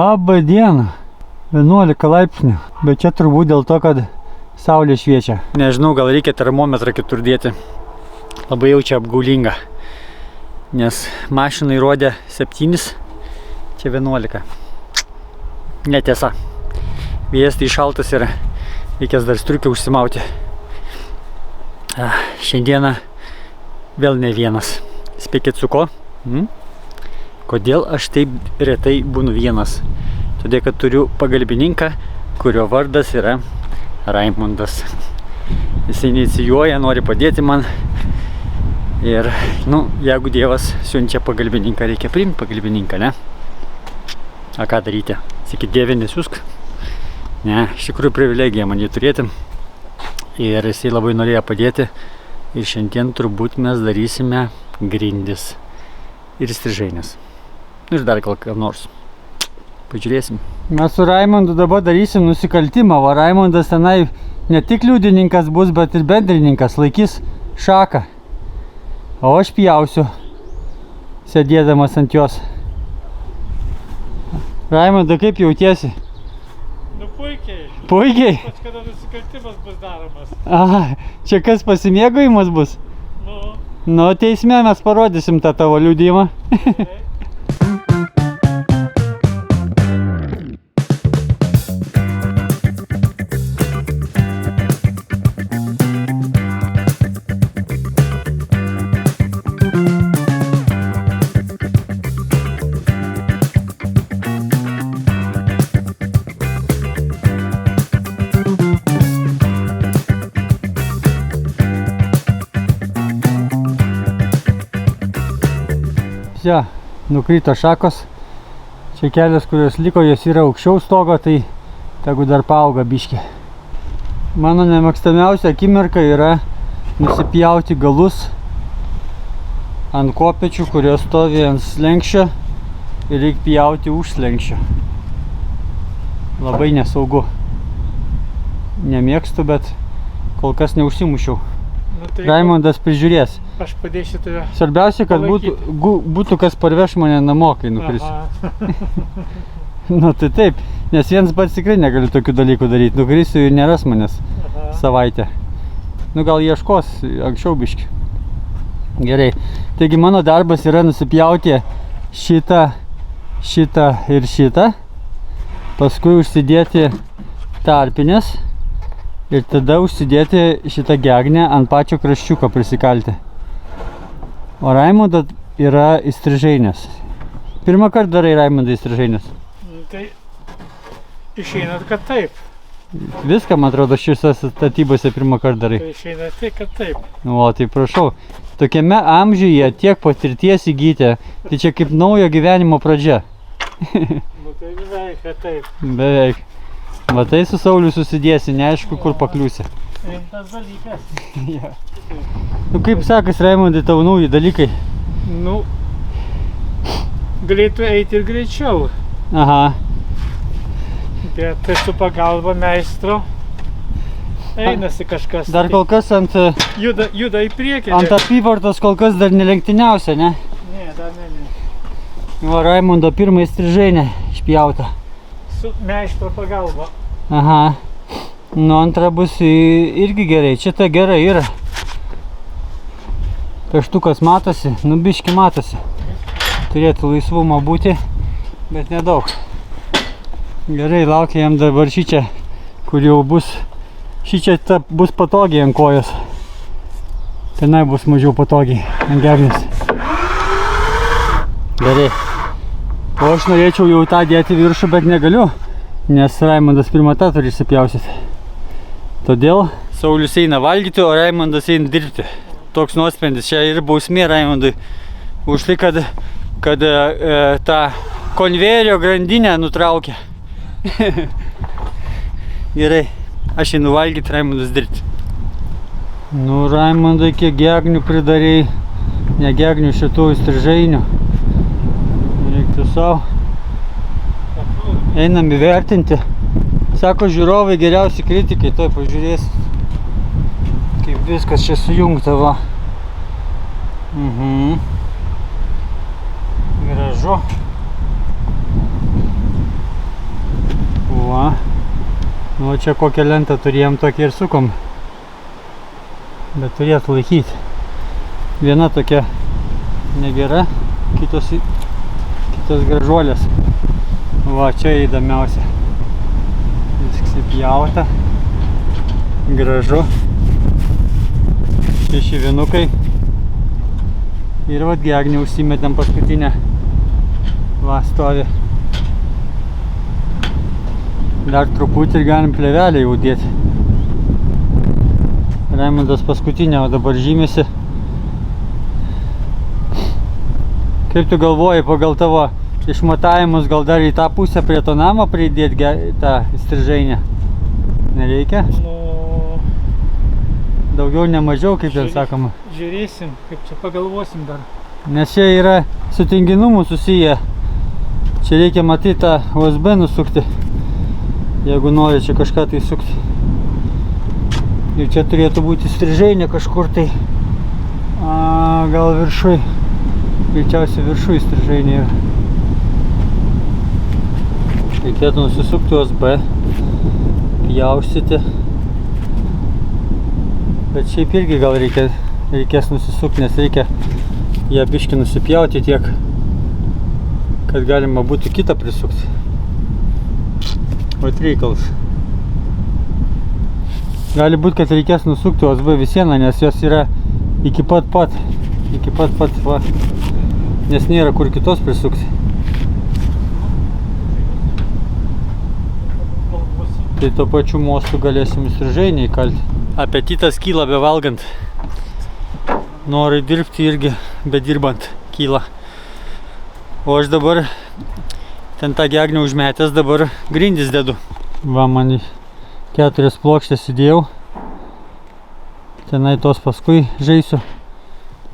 Labą dieną. 11 laipsnių, bet čia turbūt dėl to, kad saulė šviečia. Nežinau, gal reikia termometrą kitur dėti. Labai jaučia apgaulinga. Nes mašinai rodė 7, čia 11. Netiesa. Vėjas tai šaltas ir reikės dar striukę užsimauti. Šiandieną vėl ne vienas. Spėkit su ko? Kodėl aš taip retai būnu vienas? Todėl, kad turiu pagalbininką, kurio vardas yra Raimundas. Jis inicijuoja, nori padėti man. Ir, jeigu Dievas siunčia pagalbininką, reikia priimti pagalbininką, ne? A ką daryti? Sakyti, Dieve, nesiųsk? Ne, iš tikrųjų privilegija man jį turėti. Ir jisai labai norėjo padėti. Ir šiandien turbūt mes darysime grindis ir strižainės. Ir dar gal nors. Pažiūrėsim. Mes su Raimundu dabar darysim nusikaltimą. Va, Raimundas tenai ne tik liudininkas bus, bet ir bendrininkas. Laikys šaką. O aš pjausiu, sėdėdamas ant jos. Raimunda, kaip jautiesi? Puikiai. Puikiai? Pats kada nusikaltimas bus daromas. Aha, čia kas pasimėgavimas bus? Teisme mes parodysim tą tavo liudijimą. Čia nukrito šakos. Čia kelias, kurios liko, jos yra aukščiau stogo, tai tegu dar paauga biškį. Mano nemėgstamiausia akimirka yra nusipjauti galus ant kopėčių, kurios stovi ant slenkščio ir reikia pjauti už slenkščio. Labai nesaugu. Nemėgstu, bet kol kas neužsimušiau. Raimundas prižiūrės. Aš padėsiu tave. Svarbiausia, kad būtų kas parveš mane namo, kai nukrisiu. Tai taip, nes vienas pats tikrai negaliu tokių dalykų daryti. Nukrisiu ir neras manęs savaitę. Gal ieškos anksčiau biškį. Gerai. Taigi mano darbas yra nusipjauti šitą ir šitą. Paskui užsidėti tarpinės. Ir tada užsidėti šitą gegnę ant pačio kraščiuko prisikalti. O Raimundo yra įstrižainės. Pirmą kartą darai Raimundo įstrižainės? Tai išeina, kad taip. Viską, man atrodo, šiuose statybose pirmą kartą darai. Tai išeina tai, kad taip. Tai prašau. Tokiame amžiuje tiek patirties įgyti, tai čia kaip naujo gyvenimo pradžia. Tai beveik, kad taip. Beveik. Matai, su Sauliu susidėsi, neaišku, kur pakliūsi. Rimtas dalykas. Ja. Kaip sakas, Raimundai, tavo nauji dalykai? Galėtų eiti ir greičiau. Aha. Bet tai su pagalba meistro einasi kažkas. Dar kol kas ant... Juda į priekį. Ant apyvartos kol kas dar nelenktyniausia, ne? Ne, dar ne. Va, Raimundo pirmą įstrižainę išpjauta. Su meistro pagalba. Aha. Antra bus irgi gerai. Čia ta gerai yra. Peštukas matosi, biški matosi. Turėtų laisvumo būti, bet nedaug. Gerai, laukia jam dabar šičia, kur jau bus. Šičia bus patogiai ant kojos. Tenai bus mažiau patogiai ant gegnės. Gerai. O aš norėčiau jau tą dėti viršų, bet negaliu, nes Raimundas pirmą tą turi išsipjausyti. Todėl Saulius eina valgyti, o Raimundas eina dirbti. Toks nuosprendis. Čia ir bausmė Raimundui už tai, kad tą konvejerio grandinę nutraukė. Gerai, aš einu valgyti, Raimundas dirbti. Raimundai, kiek gegnių pridarėjai, ne gegnių, šitų įstrižainių. Reiktų savo. Einam įvertinti. Sako, žiūrovai geriausi kritikai, tuoj pažiūrėsit, kaip viskas čia sujungta, va. Gražu. Va. Nu, čia kokią lentą turėjom, tokį ir sukom. Bet turėtų laikyti. Viena tokia negera, kitos gražuolės. Va, čia įdomiausia. Viskas įpjauta. Gražu. Šešivinukai. Ir vat gegnį užsimetėm paskutinę. Va, stovi. Dar truputį ir galim plevelę jau dėti. Raimundas paskutinę, o dabar žymėsi. Kaip tu galvoji, pagal tavo išmatavimus, gal dar į tą pusę prie to namo pridėti tą įstrižainę? Nereikia? Nu, Daugiau, ne mažiau, kaip ten sakoma. žiūrėsim, kaip čia pagalvosim dar. Nes čia yra su tinginumu susiję. Čia reikia matyti tą USB nusukti, jeigu nori čia kažką tai sukti. Ir čia turėtų būti įstrižainė kažkur tai. Gal viršui. Greičiausiai viršui įstrižainė yra. Reikėtų nusisukti USB, pjaustyti. Bet šiaip irgi gal reikės nusisukti, nes reikia ją biškį nusipjauti tiek, kad galima būtų kitą prisukti. Vat reikalas. Gali būt, kad reikės nusukti USB visieną, nes jos yra iki pat, va, nes nėra kur kitos prisukti. Tai to pačiu mostu galėsim įstrižainę įkalti. Apetitas kyla bevalgant. Nori dirbti irgi bedirbant kyla. O aš dabar ten tą gegnę užmetęs, dabar grindis dedu. Va, man 4 plokštės įdėjau. Tenai tos paskui žaisiu.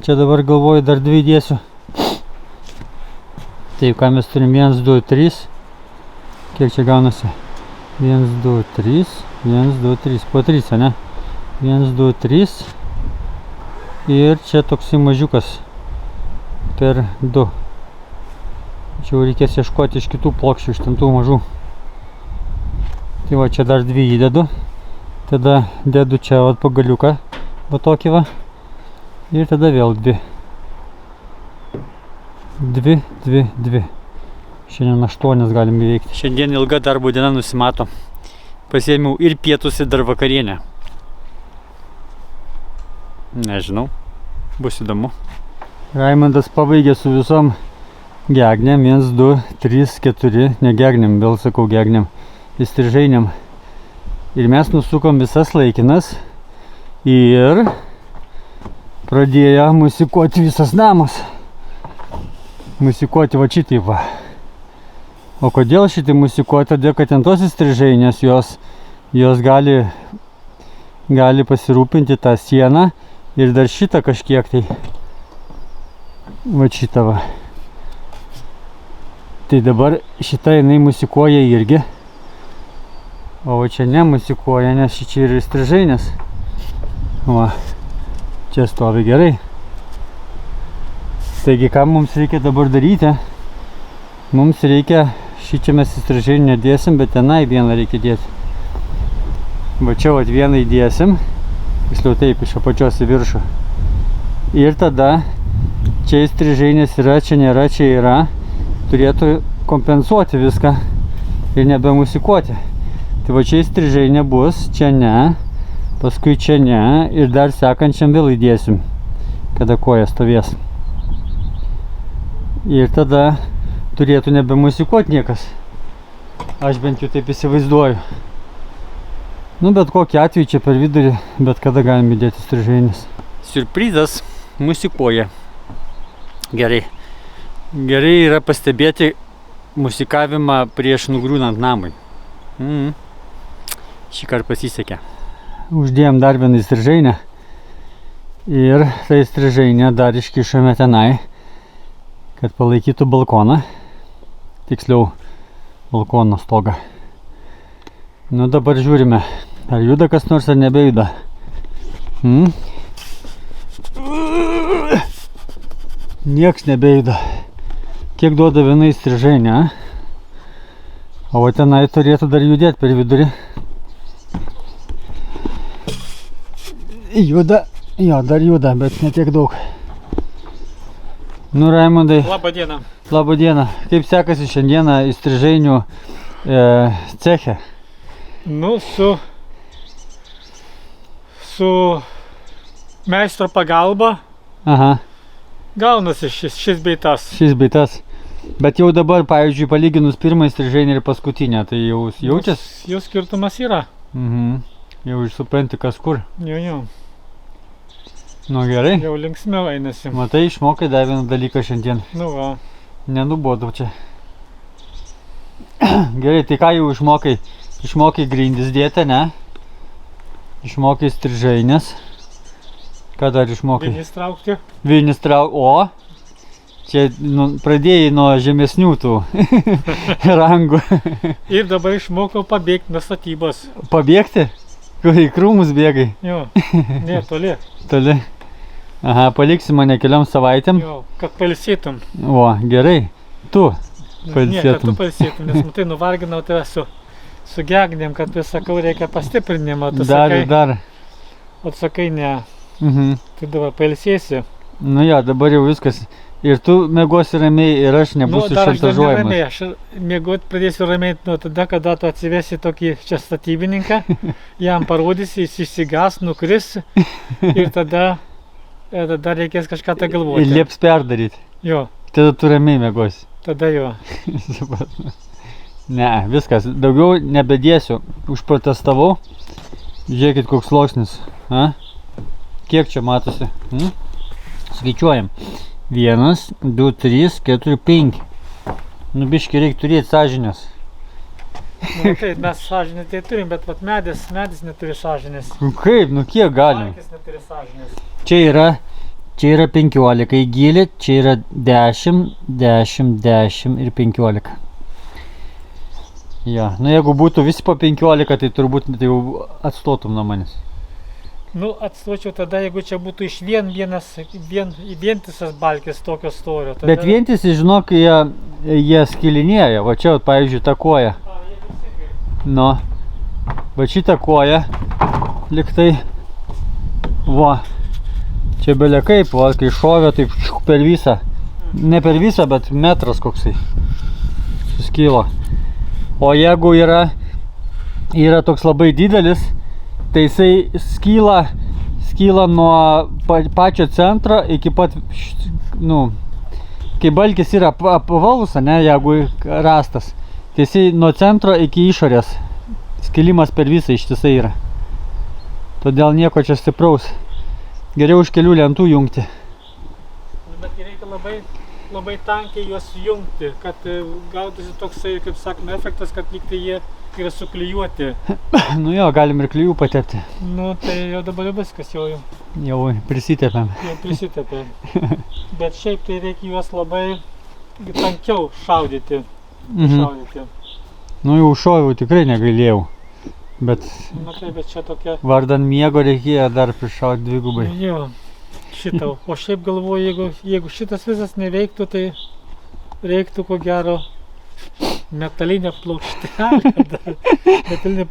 Čia dabar galvoju dar 2 įdėsiu. Taip, ką mes turim 1, 2, 3. Kiek čia gaunasi? 1, 2, 3. 1, 2, 3. Po 3, ne? 1, 2, 3. Ir čia toksai mažiukas. Per 2. Čia jau reikės ieškoti iš kitų plokščių, iš ten tų mažų. Tai va, čia dar 2 įdedu. Tada dedu čia vat pagaliuką, va tokį va. Ir tada vėl 2. 2, 2, 2. Šiandien 8 galim įveikti. Šiandien ilga darbo diena nusimato. Pasiėmiau ir pietus, ir dar vakarienę. Nežinau, bus įdomu. Raimundas pabaigė su visom gegnėm. 1, 2, 3, 4. Ne gegnėm, vėl sakau gegnėm. Įstrižainėm. Ir mes nusukom visas laikinas. Ir pradėjo musikuoti visas namas. Musikuoti va šitaip va. O kodėl šitai musikuoti? Todėl, kad ten tos įstrižainės jos gali pasirūpinti tą sieną. Ir dar šitą kažkiek tai. Va šitą va. Tai dabar šitą jinai musikuoja irgi. O čia nemusikuoja, nes čia yra įstrižainės. Va. Čia stovi gerai. Taigi, ką mums reikia dabar daryti? Mums reikia, šičia mes įstrižainę nedėsim, bet tenai vieną reikia dėti. Va čia vat vieną įdėsim. Tiksliau taip, iš apačios į viršų. Ir tada čia įstrižainės yra, čia nėra, čia yra. Turėtų kompensuoti viską ir nebemusikuoti. Tai va čia įstrižainė bus, čia ne, paskui čia ne ir dar sekančiam vėl įdėsim, kada koja stovės. Ir tada turėtų nebemusikuoti niekas. Aš bent jau taip įsivaizduoju. Nu, bet kokį atveju čia per vidurį, bet kada galim įdėti įstrižainės. Siurprizas musikuoja. Gerai. Gerai yra pastebėti musikavimą prieš nugriūnant namui. Šį kartą pasisekė. Uždėjom dar vieną įstrižainę. Ir tą įstrižainę dar iškišome tenai, kad palaikytų balkoną. Tiksliau, balkono stogą. Nu, dabar žiūrime, ar juda kas nors, ar nebejuda. Nieks nebejuda. Kiek duoda viena įstrižainė? O tenai turėtų dar judėti per vidurį. Juda, jo, dar juda, bet ne tiek daug. Nu, Raimondai. Labą dieną. Labą dieną. Kaip sekasi šiandieną įstrižainių ceche? Nu, su meistro pagalba Aha. gaunasi šis bei tas. Šis bei tas. Bet jau dabar, pavyzdžiui, palyginus pirmą įstrižainį ir paskutinę, tai jau jaučias? Jau skirtumas yra. Jau supranti, kas kur. Jo. Nu, gerai. Jau linksmiau einasi. Matai, išmokai dar vieną dalyką šiandien. Nu va. Nenubodau čia. Gerai, tai ką jau išmokai? Išmokai grindis dėti, ne? Išmokai strižainės. Ką dar išmokai? Vinis traukti. Vinis traukti. O! Čia pradėjai nuo žemesnių tų rangų. Ir dabar išmokau pabėgti nuo statybos. Pabėgti? Kur į krūmus bėgai? Jo. Ne, toli. Toli. Aha, paliksi mane keliom savaitėm. Jo, kad pailsėtum. O, gerai. Tu pailsėtum. Ne, kad tu pailsėtum, nes matai, nuvarginau tave su gegnėm, kad vis sakau, reikia pastiprinimo. Dar. O tu sakai, ne. Tai dabar pailsėsi. Nu jo, dabar jau viskas. Ir tu miegosi ramiai ir aš nebūsiu šantažuojamas. Nu, dar aš miegot pradėsiu ramiai nuo tada, kada tu atsivesi tokį čia statybininką, jam parodysi, jis išsigas, nukris ir tada reikės kažką tai galvoti. Ir lieps perdaryti. Jo. Tada tu ramiai miegosi. Tada jo. Ne, viskas. Daugiau nebedėsiu. Užprotestavau. Žiūrėkit, koks sluoksnis. Kiek čia matosi? Skaičiuojam. 1, 2, 3, 4, 5. Nu, biški reikia turėti sąžinės. Nu, tai mes sąžinės tai turim, bet vat medis neturi sąžinės. Kaip? Nu, kiek galim? Valkis neturi sąžinės. Čia yra 15 į gylį, čia yra 10, 10, 10 ir 15. Ja, nu jeigu būtų visi po 15, tai turbūt jau atstotum nuo manęs. Nu, atstočiau tada, jeigu čia būtų iš vientisas balkis tokio storio. Tada... Bet vientisi, žinok, jie skilinėja. Va čia, pavyzdžiui, ta koja. Nu, va šitą koją, liktai, va, čia belia kaip, va, kai šovė, taip per visą. Ne per visą, bet metras koksai suskylo. O jeigu yra toks labai didelis, tai jisai skyla nuo pačio centro iki pat, nu, kai balkis yra apvalus, ne, jeigu rastas, tai jisai nuo centro iki išorės skilimas per visą ištisai yra. Todėl nieko čia stipraus. Geriau už kelių lentų jungti. Bet reikia labai tankiai juos jungti, kad gautųsi toksai, kaip sakome, efektas, kad lyg tai jie yra suklijuoti. Nu jo, galim ir klijų patepti. Nu, tai jau dabar viskas jau prisitepėm. Jau prisitepėm. Bet šiaip tai reikia juos labai tankiau šaudyti. Nu jau šoviau, tikrai negailėjau. Bet čia tokia... Vardan miego reikėjo dar prišauti dvigubai. Jo, šitą. O šiaip galvoju, jeigu šitas visas neveiktų, tai reiktų ko gero metalinė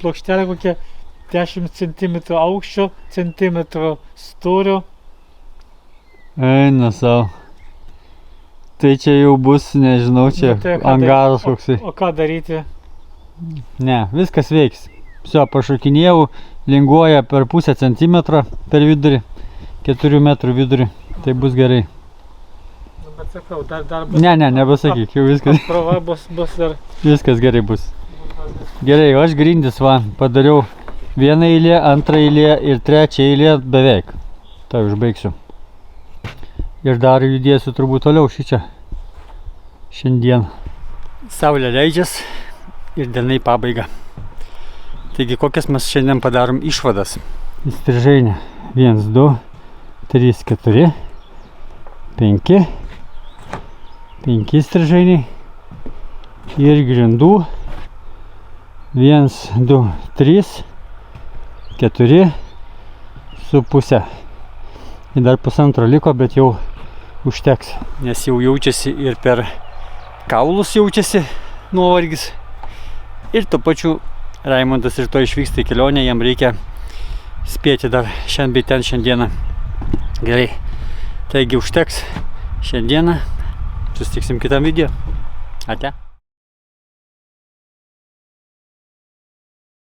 plokštelė, kokia 10 cm aukščio, centimetro storio. Eina savo. Tai čia jau bus, nežinau, čia angaras koksai. O ką daryti? Ne, viskas veiks. Vsio, pašokinėjau, linguoja per pusę centimetro per vidurį, 4 metrų vidurį. Tai bus gerai. Bet sakau, dar bus... Ne, nebesakyk, jau viskas. Apkrova bus dar... Viskas gerai bus. Gerai, aš grindis va, padariau vieną eilę, antrą eilę ir trečią eilę beveik. Tai užbaigsiu. Ir dar judėsiu turbūt toliau šičia. Šiandien. Saulė leidžias ir diena į pabaigą. Taigi, kokias mes šiandien padarom išvadas? Įstrižainė. 1, 2, 3, 4, 5. 5 įstrižainiai. Ir grindų. 1, 2, 3, 4 su pusė. Ir dar pusantro liko, bet jau užteks. Nes jau jaučiasi ir per kaulus jaučiasi nuovargis. Ir tuo pačiu Raimondas ir to išvyksta į kelionę, jam reikia spėti dar šiandien bei ten šiandieną. Gerai, taigi užteks šiandieną. Susitiksim kitam video. Ate.